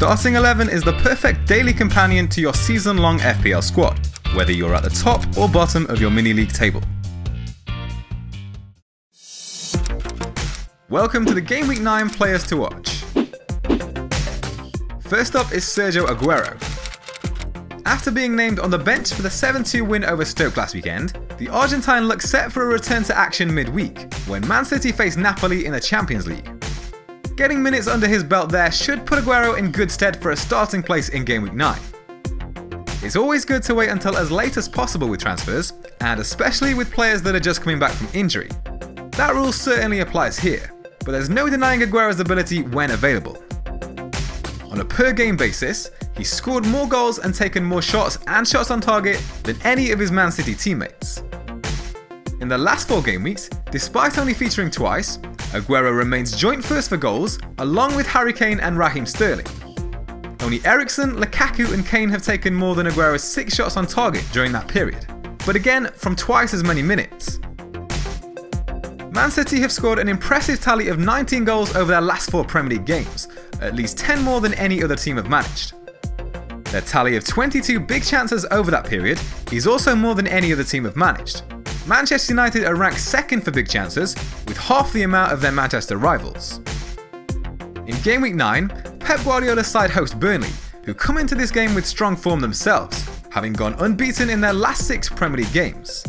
starting 11 is the perfect daily companion to your season-long FPL squad, whether you're at the top or bottom of your mini-league table. Welcome to the Game Week 9 players to watch. First up is Sergio Aguero. After being named on the bench for the 7-2 win over Stoke last weekend, the Argentine looks set for a return to action midweek, when Man City face Napoli in the Champions League. Getting minutes under his belt there should put Aguero in good stead for a starting place in Game Week 9. It's always good to wait until as late as possible with transfers, and especially with players that are just coming back from injury. That rule certainly applies here, but there's no denying Aguero's ability when available. On a per game basis, he's scored more goals and taken more shots and shots on target than any of his Man City teammates. In the last 4 game weeks, despite only featuring twice, Aguero remains joint first for goals, along with Harry Kane and Raheem Sterling. Only Eriksen, Lukaku and Kane have taken more than Aguero's 6 shots on target during that period, but again from twice as many minutes. Man City have scored an impressive tally of 19 goals over their last 4 Premier League games, at least 10 more than any other team have managed. Their tally of 22 big chances over that period is also more than any other team have managed. Manchester United are ranked second for big chances, with half the amount of their Manchester rivals. In Game Week 9, Pep Guardiola's side host Burnley, who come into this game with strong form themselves, having gone unbeaten in their last 6 Premier League games.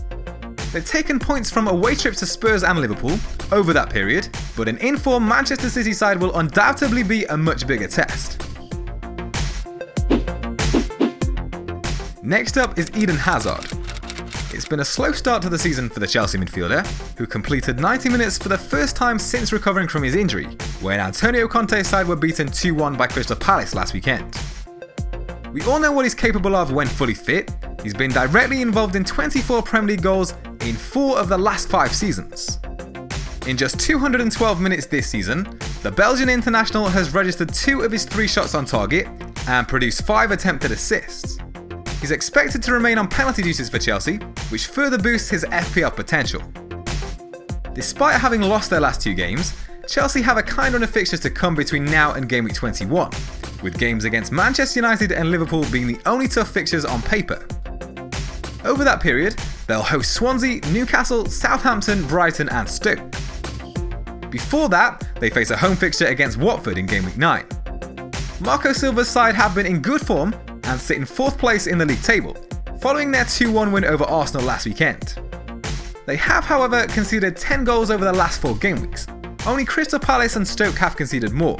They've taken points from away trips to Spurs and Liverpool over that period, but an in-form Manchester City side will undoubtedly be a much bigger test. Next up is Eden Hazard. It's been a slow start to the season for the Chelsea midfielder, who completed 90 minutes for the first time since recovering from his injury, when Antonio Conte's side were beaten 2-1 by Crystal Palace last weekend. We all know what he's capable of when fully fit. He's been directly involved in 24 Premier League goals in 4 of the last 5 seasons. In just 212 minutes this season, the Belgian international has registered 2 of his 3 shots on target and produced 5 attempted assists. He's expected to remain on penalty duties for Chelsea, which further boosts his FPL potential. Despite having lost their last 2 games, Chelsea have a kind run of fixtures to come between now and Game Week 21, with games against Manchester United and Liverpool being the only tough fixtures on paper. Over that period, they'll host Swansea, Newcastle, Southampton, Brighton and Stoke. Before that, they face a home fixture against Watford in Game Week 9. Marco Silva's side have been in good form and sit in 4th place in the league table, following their 2-1 win over Arsenal last weekend. They have, however, conceded 10 goals over the last 4 game weeks. Only Crystal Palace and Stoke have conceded more.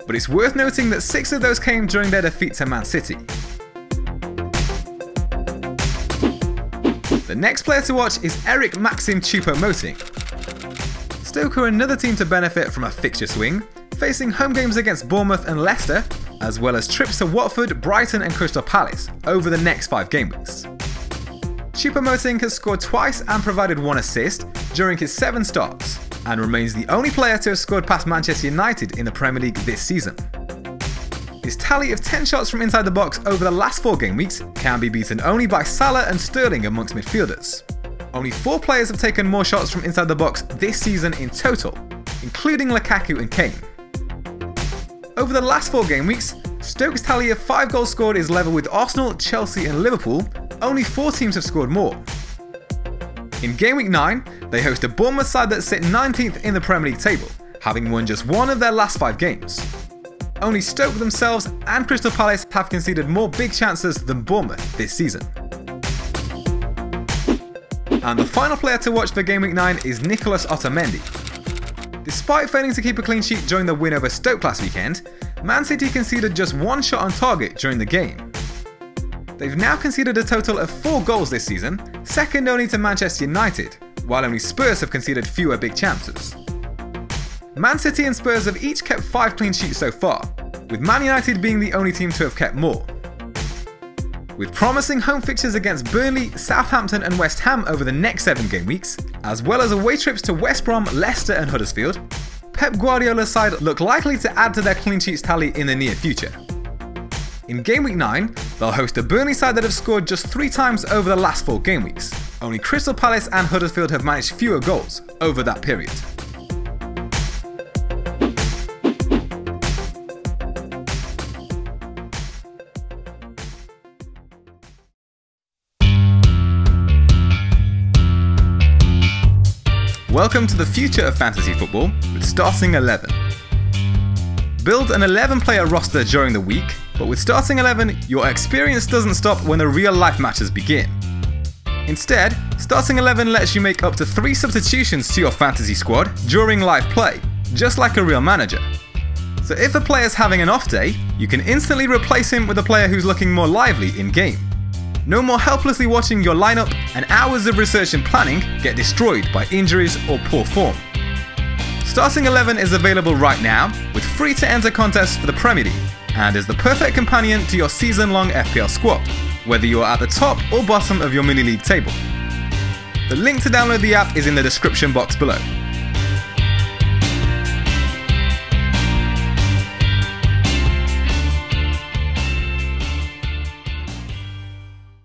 But it's worth noting that 6 of those came during their defeat to Man City. The next player to watch is Eric Maxim Choupo-Moting. Stoke are another team to benefit from a fixture swing, facing home games against Bournemouth and Leicester, as well as trips to Watford, Brighton and Crystal Palace over the next 5 game weeks. Choupo-Moting has scored twice and provided 1 assist during his 7 starts, and remains the only player to have scored past Manchester United in the Premier League this season. His tally of 10 shots from inside the box over the last 4 game weeks can be beaten only by Salah and Sterling amongst midfielders. Only 4 players have taken more shots from inside the box this season in total, including Lukaku and Kane. Over the last 4 game weeks, Stoke's tally of 5 goals scored is level with Arsenal, Chelsea and Liverpool. Only 4 teams have scored more. In Game Week 9, they host a Bournemouth side that sit 19th in the Premier League table, having won just 1 of their last 5 games. Only Stoke themselves and Crystal Palace have conceded more big chances than Bournemouth this season. And the final player to watch for Game Week 9 is Nicolas Otamendi. Despite failing to keep a clean sheet during the win over Stoke last weekend, Man City conceded just 1 shot on target during the game. They've now conceded a total of 4 goals this season, second only to Manchester United, while only Spurs have conceded fewer big chances. Man City and Spurs have each kept 5 clean sheets so far, with Man United being the only team to have kept more. With promising home fixtures against Burnley, Southampton and West Ham over the next 7 game weeks, as well as away trips to West Brom, Leicester and Huddersfield, Pep Guardiola's side look likely to add to their clean sheets tally in the near future. In Game Week 9, they'll host a Burnley side that have scored just 3 times over the last 4 game weeks. Only Crystal Palace and Huddersfield have managed fewer goals over that period. Welcome to the future of fantasy football with Starting 11. Build an 11-player roster during the week, but with Starting 11, your experience doesn't stop when the real-life matches begin. Instead, Starting 11 lets you make up to 3 substitutions to your fantasy squad during live play, just like a real manager. So if a player's having an off day, you can instantly replace him with a player who's looking more lively in-game. No more helplessly watching your lineup, and hours of research and planning get destroyed by injuries or poor form. Starting 11 is available right now, with free-to-enter contests for the Premier League, and is the perfect companion to your season-long FPL squad, whether you are at the top or bottom of your mini-league table. The link to download the app is in the description box below.